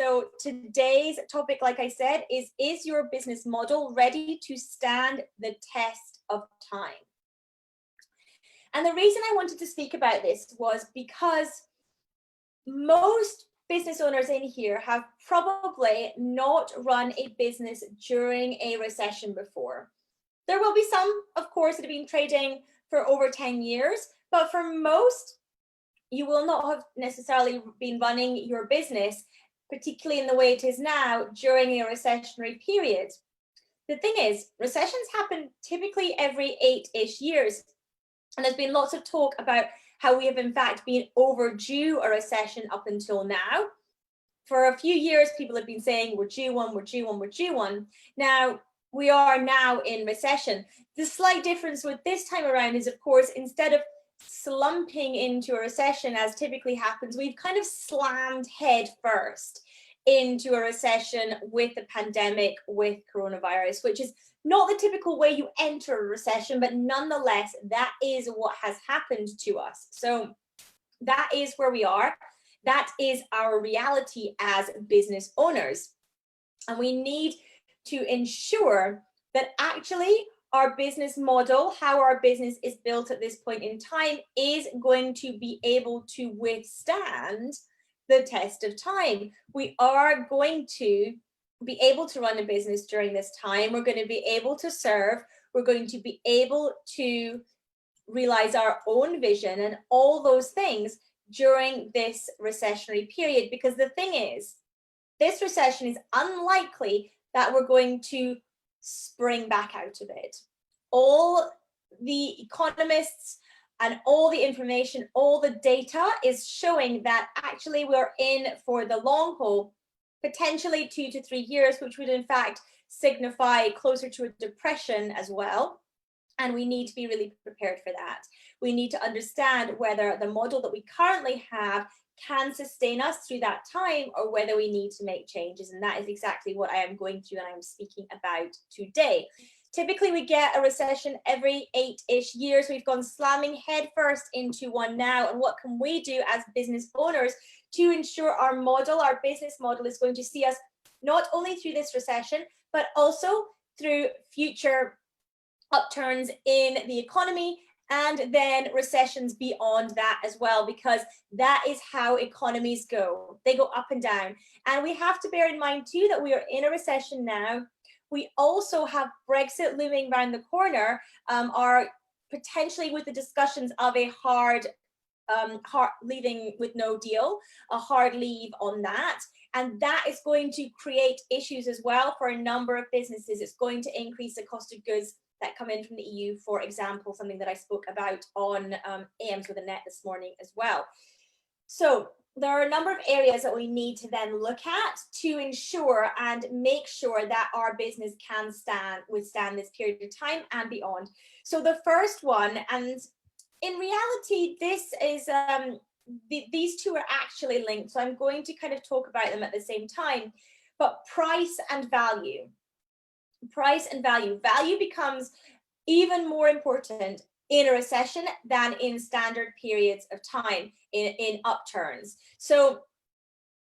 So today's topic, like I said, is your business model ready to stand the test of time? And the reason I wanted to speak about this was because most business owners in here have probably not run a business during a recession before. There will be some, of course, that have been trading for over 10 years, but for most, you will not have necessarily been running your business, particularly in the way it is now, during a recessionary period. The thing is, recessions happen typically every 8-ish years. And there's been lots of talk about how we have in fact been overdue a recession up until now. For a few years, people have been saying we're due one, we're due one, we're due one. Now, we are now in recession. The slight difference with this time around is, of course, instead of slumping into a recession as typically happens, we've kind of slammed head first into a recession with the pandemic, with coronavirus, which is not the typical way you enter a recession, but nonetheless, that is what has happened to us. So that is where we are. That is our reality as business owners. And we need to ensure that actually our business model, how our business is built at this point in time, is going to be able to withstand the test of time. We are going to be able to run a business during this time. We're going to be able to serve. We're going to be able to realize our own vision and all those things during this recessionary period. Because the thing is, this recession is unlikely that we're going to spring back out of it. All the economists and all the information, all the data is showing that actually we're in for the long haul, potentially 2 to 3 years, which would in fact signify closer to a depression as well. And we need to be really prepared for that. We need to understand whether the model that we currently have can sustain us through that time, or whether we need to make changes. And that is exactly what I am going through and I'm speaking about today. Typically, we get a recession every 8-ish years. We've gone slamming headfirst into one now. And what can we do as business owners to ensure our model, our business model, is going to see us not only through this recession, but also through future upturns in the economy, and then recessions beyond that as well, because that is how economies go. They go up and down. And we have to bear in mind too that we are in a recession now. We also have Brexit looming around the corner, are potentially with the discussions of a hard leaving with no deal, a hard leave on that. And that is going to create issues as well for a number of businesses. It's going to increase the cost of goods that come in from the EU, for example, something that I spoke about on AMs with Annette this morning as well. So there are a number of areas that we need to then look at to ensure and make sure that our business can withstand this period of time and beyond. So the first one, and in reality, this is, these two are actually linked. So I'm going to kind of talk about them at the same time, but price and value. Price and value. Value becomes even more important in a recession than in standard periods of time, in upturns. So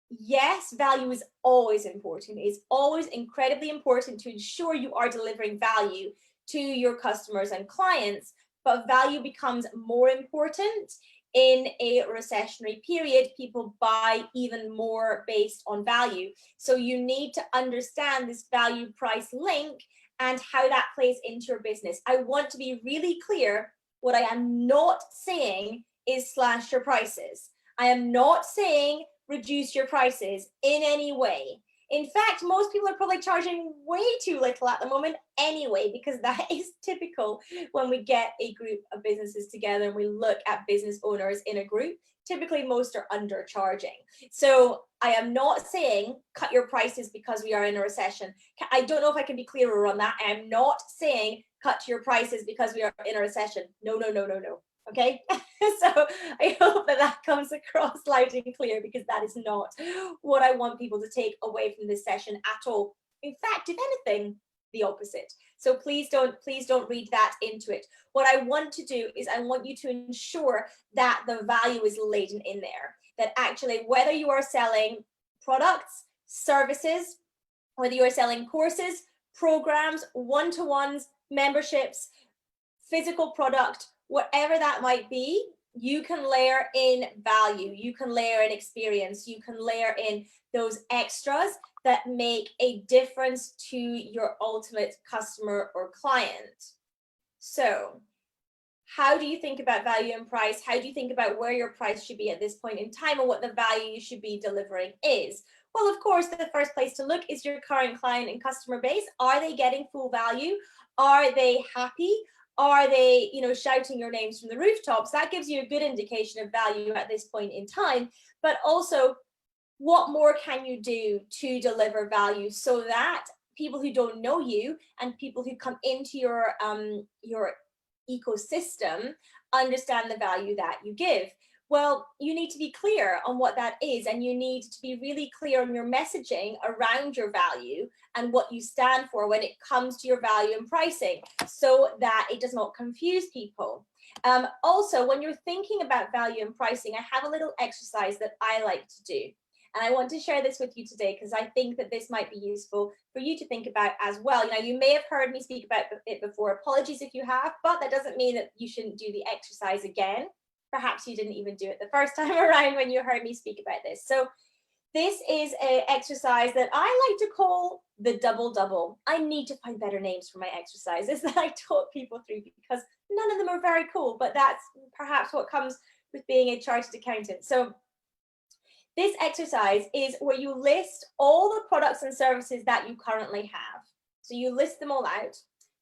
yes, value is always important. It's always incredibly important to ensure you are delivering value to your customers and clients, but value becomes more important in a recessionary period. People buy even more based on value. So you need to understand this value price link and how that plays into your business. I want to be really clear. What I am not saying is slash your prices. I am not saying reduce your prices in any way. In fact, most people are probably charging way too little at the moment anyway, because that is typical when we get a group of businesses together and we look at business owners in a group. Typically, most are undercharging. So I am not saying cut your prices because we are in a recession. I don't know if I can be clearer on that. I am not saying cut your prices because we are in a recession. No, no, no, no, no. Okay, so I hope that that comes across loud and clear, because that is not what I want people to take away from this session at all. In fact, if anything, the opposite. So please don't read that into it. What I want to do is I want you to ensure that the value is laden in there, that actually whether you are selling products, services, whether you're selling courses, programs, one-to-ones, memberships, physical product, whatever that might be, you can layer in value, you can layer in experience, you can layer in those extras that make a difference to your ultimate customer or client. So how do you think about value and price? How do you think about where your price should be at this point in time and what the value you should be delivering is? Well, of course, the first place to look is your current client and customer base. Are they getting full value? Are they happy? Are they, shouting your names from the rooftops? That gives you a good indication of value at this point in time. But also, what more can you do to deliver value so that people who don't know you and people who come into your ecosystem understand the value that you give? Well, you need to be clear on what that is, and you need to be really clear on your messaging around your value and what you stand for when it comes to your value and pricing, so that it does not confuse people. Also, when you're thinking about value and pricing, I have a little exercise that I like to do. And I want to share this with you today because I think that this might be useful for you to think about as well. You may have heard me speak about it before. Apologies if you have, but that doesn't mean that you shouldn't do the exercise again. Perhaps you didn't even do it the first time around when you heard me speak about this. So this is an exercise that I like to call the double-double. I need to find better names for my exercises that I taught people through because none of them are very cool, but that's perhaps what comes with being a chartered accountant. So this exercise is where you list all the products and services that you currently have. So you list them all out,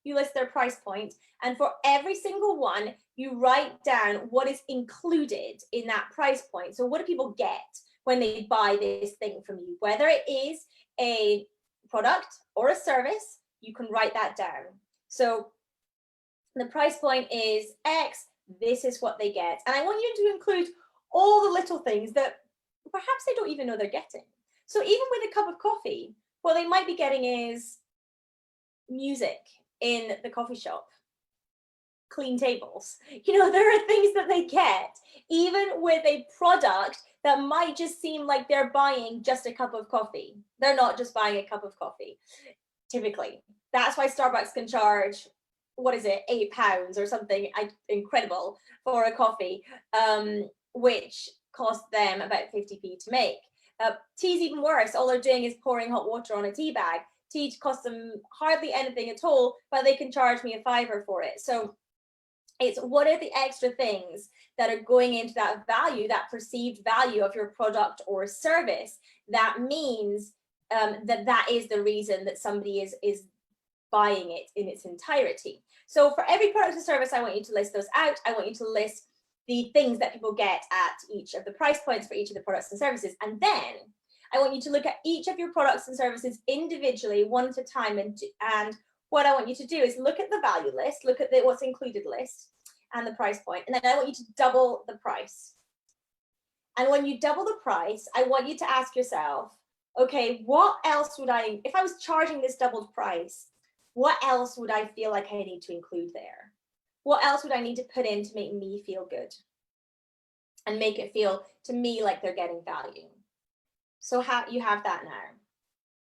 you list their price point, and for every single one, you write down what is included in that price point. So what do people get when they buy this thing from you? Whether it is a product or a service, you can write that down. So the price point is X, this is what they get. And I want you to include all the little things that perhaps they don't even know they're getting. So even with a cup of coffee, what they might be getting is music in the coffee shop, clean tables. There are things that they get, even with a product that might just seem like they're buying just a cup of coffee. They're not just buying a cup of coffee, typically. That's why Starbucks can charge, what is it, £8 or something incredible for a coffee, which cost them about 50p to make. Tea's even worse. All they're doing is pouring hot water on a tea bag. Tea costs them hardly anything at all, but they can charge me £5 for it. So it's what are the extra things that are going into that value, that perceived value of your product or service, that means that is the reason that somebody is buying it in its entirety. So for every product or service, I want you to list those out. I want you to list the things that people get at each of the price points for each of the products and services. And then I want you to look at each of your products and services individually, one at a time. And what I want you to do is look at the value list, look at the what's included list and the price point. And then I want you to double the price. And when you double the price, I want you to ask yourself, okay, what else would if I was charging this doubled price, what else would I feel like I need to include there? What else would I need to put in to make me feel good and make it feel to me like they're getting value? So you have that now.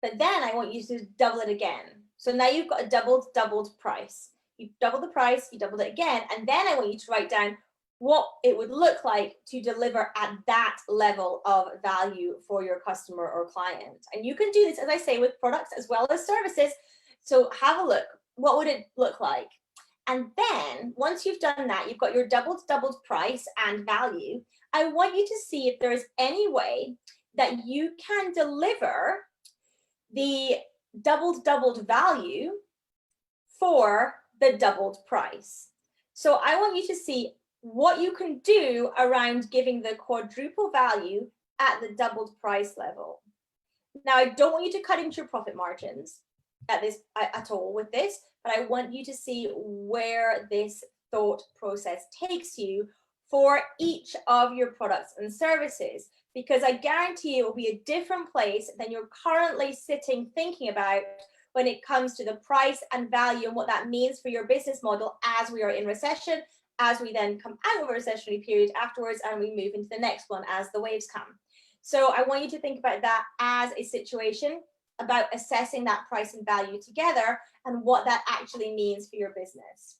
But then I want you to double it again. So now you've got a doubled price. You doubled the price, you doubled it again, and then I want you to write down what it would look like to deliver at that level of value for your customer or client. And you can do this, as I say, with products as well as services. So have a look. What would it look like? And then once you've done that, you've got your doubled price and value. I want you to see if there is any way that you can deliver the doubled value for the doubled price. So I want you to see what you can do around giving the quadruple value at the doubled price level. Now, I don't want you to cut into your profit margins at all with this, but I want you to see where this thought process takes you for each of your products and services, because I guarantee it will be a different place than you're currently sitting thinking about when it comes to the price and value and what that means for your business model as we are in recession, as we then come out of a recessionary period afterwards and we move into the next one as the waves come. So I want you to think about that as a situation about assessing that price and value together and what that actually means for your business.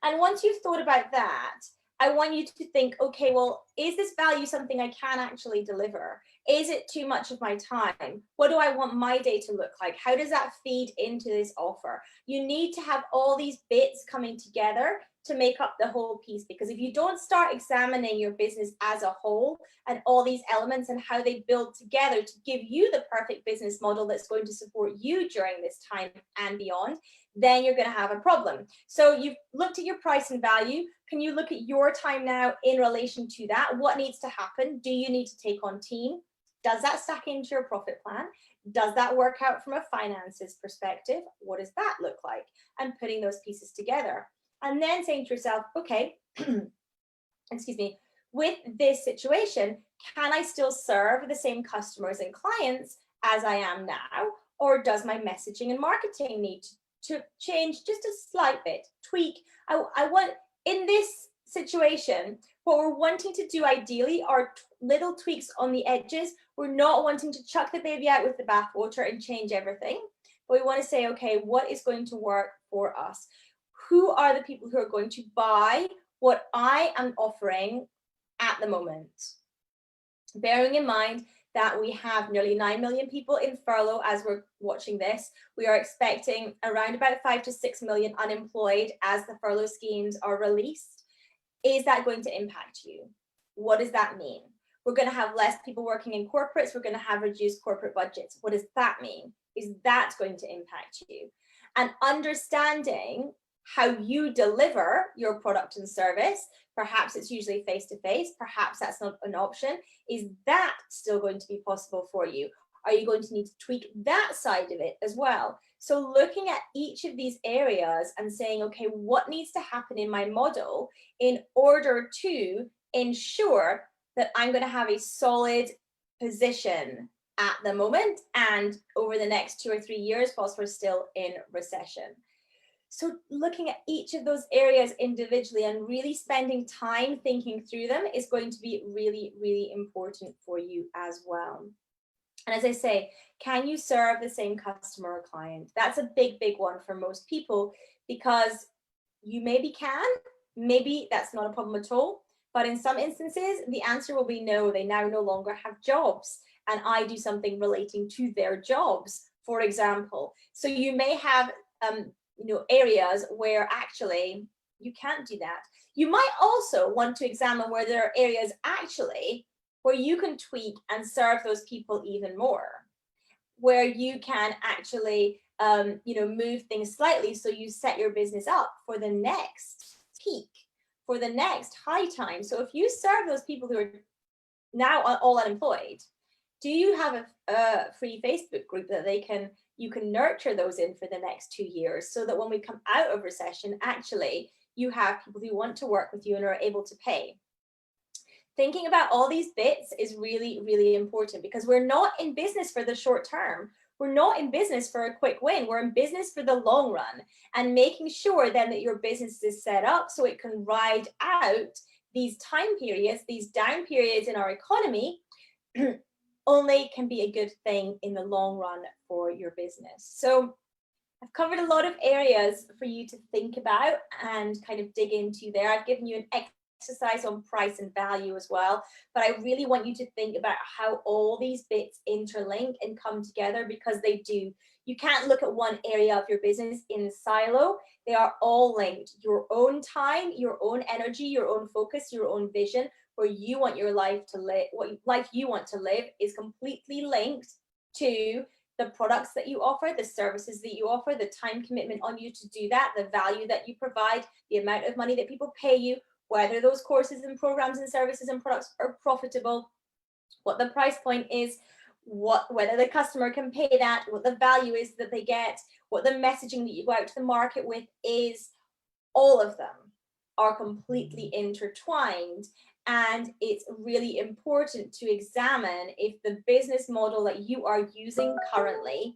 And once you've thought about that, I want you to think, okay, well, is this value something I can actually deliver? Is it too much of my time? What do I want my day to look like? How does that feed into this offer? You need to have all these bits coming together to make up the whole piece, because if you don't start examining your business as a whole and all these elements and how they build together to give you the perfect business model that's going to support you during this time and beyond, then you're going to have a problem. So you've looked at your price and value. Can you look at your time now in relation to that? What needs to happen? Do you need to take on team? Does that stack into your profit plan? Does that work out from a finances perspective? What does that look like? And putting those pieces together. And then saying to yourself, okay, excuse me, with this situation, can I still serve the same customers and clients as I am now? Or does my messaging and marketing need to change just a slight bit, tweak? I want, in this situation, what we're wanting to do ideally are little tweaks on the edges. We're not wanting to chuck the baby out with the bathwater and change everything, but we want to say, okay, what is going to work for us? Who are the people who are going to buy what I am offering at the moment? Bearing in mind that we have nearly 9 million people in furlough as we're watching this. We are expecting around about 5 to 6 million unemployed as the furlough schemes are released. Is that going to impact you? What does that mean? We're going to have less people working in corporates. We're going to have reduced corporate budgets. What does that mean? Is that going to impact you? And understanding how you deliver your product and service, perhaps it's usually face-to-face, perhaps that's not an option. Is that still going to be possible for you? Are you going to need to tweak that side of it as well? So looking at each of these areas and saying, okay, what needs to happen in my model in order to ensure that I'm going to have a solid position at the moment and over the next 2 or 3 years whilst we're still in recession. So looking at each of those areas individually and really spending time thinking through them is going to be really, really important for you as well. And as I say, can you serve the same customer or client? That's a big, big one for most people, because you maybe can, maybe that's not a problem at all. But in some instances, the answer will be no, they now no longer have jobs and I do something relating to their jobs, for example. So you may have areas where actually you can't do that. You might also want to examine where there are areas actually where you can tweak and serve those people even more, where you can actually move things slightly so you set your business up for the next peak, for the next high time. So if you serve those people who are now all unemployed, do you have a free Facebook group that you can nurture those in for the next 2 years, so that when we come out of recession, actually you have people who want to work with you and are able to pay? Thinking about all these bits is really, really important, because we're not in business for the short term. We're not in business for a quick win. We're in business for the long run, and making sure then that your business is set up so it can ride out these time periods, these down periods in our economy, only can be a good thing in the long run for your business. So I've covered a lot of areas for you to think about and kind of dig into there. I've given you an exercise on price and value as well, but I really want you to think about how all these bits interlink and come together, because they do. You can't look at one area of your business in silo. They are all linked. Your own time, your own energy, your own focus, your own vision, where you want your life to live, what life you want to live, is completely linked to the products that you offer, the services that you offer, the time commitment on you to do that, the value that you provide, the amount of money that people pay you, whether those courses and programs and services and products are profitable, what the price point is, whether the customer can pay that, what the value is that they get, what the messaging that you go out to the market with is. All of them are completely intertwined. And it's really important to examine if the business model that you are using currently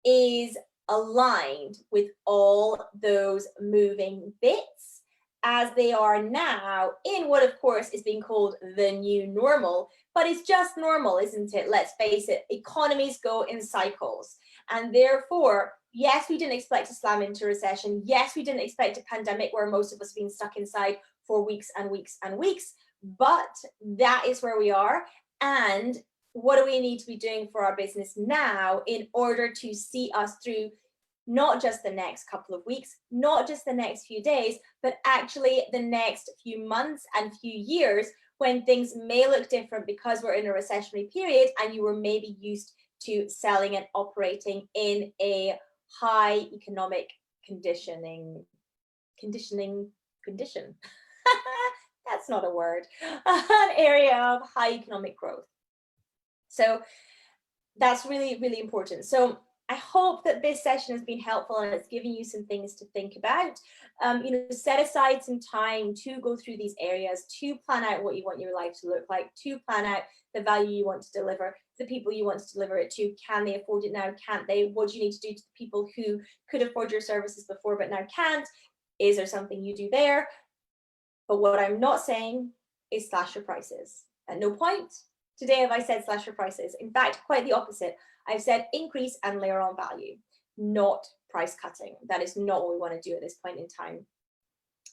is aligned with all those moving bits as they are now in what of course is being called the new normal, but it's just normal, isn't it? Let's face it, economies go in cycles, and therefore, yes, we didn't expect to slam into recession. Yes, we didn't expect a pandemic where most of us being stuck inside for weeks and weeks and weeks, but that is where we are. And what do we need to be doing for our business now in order to see us through not just the next couple of weeks, not just the next few days, but actually the next few months and few years, when things may look different because we're in a recessionary period and you were maybe used to selling and operating in a high economic condition. That's not a word. An area of high economic growth. So that's really, really important. So I hope that this session has been helpful and it's giving you some things to think about. Set aside some time to go through these areas, to plan out what you want your life to look like, to plan out the value you want to deliver, the people you want to deliver it to. Can they afford it now? Can't they? What do you need to do to the people who could afford your services before but now can't? Is there something you do there? But what I'm not saying is slash your prices. At no point today have I said slash your prices. In fact, quite the opposite. I've said increase and layer on value, not price cutting. That is not what we want to do at this point in time.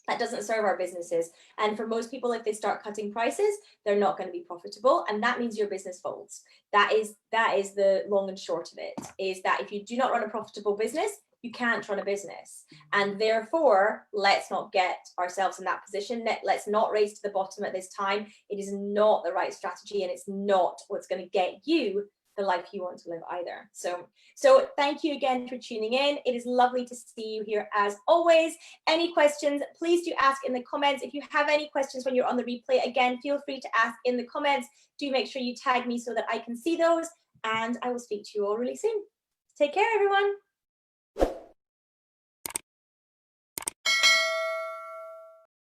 That doesn't serve our businesses. And for most people, if they start cutting prices, they're not going to be profitable. And that means your business folds. That is the long and short of it, is that if you do not run a profitable business, you can't run a business. And therefore, let's not get ourselves in that position. Let's not race to the bottom at this time. It is not the right strategy, and it's not what's going to get you the life you want to live either. So thank you again for tuning in. It is lovely to see you here as always. Any questions, please do ask in the comments. If you have any questions when you're on the replay, again, feel free to ask in the comments. Do make sure you tag me so that I can see those, and I will speak to you all really soon. Take care, everyone.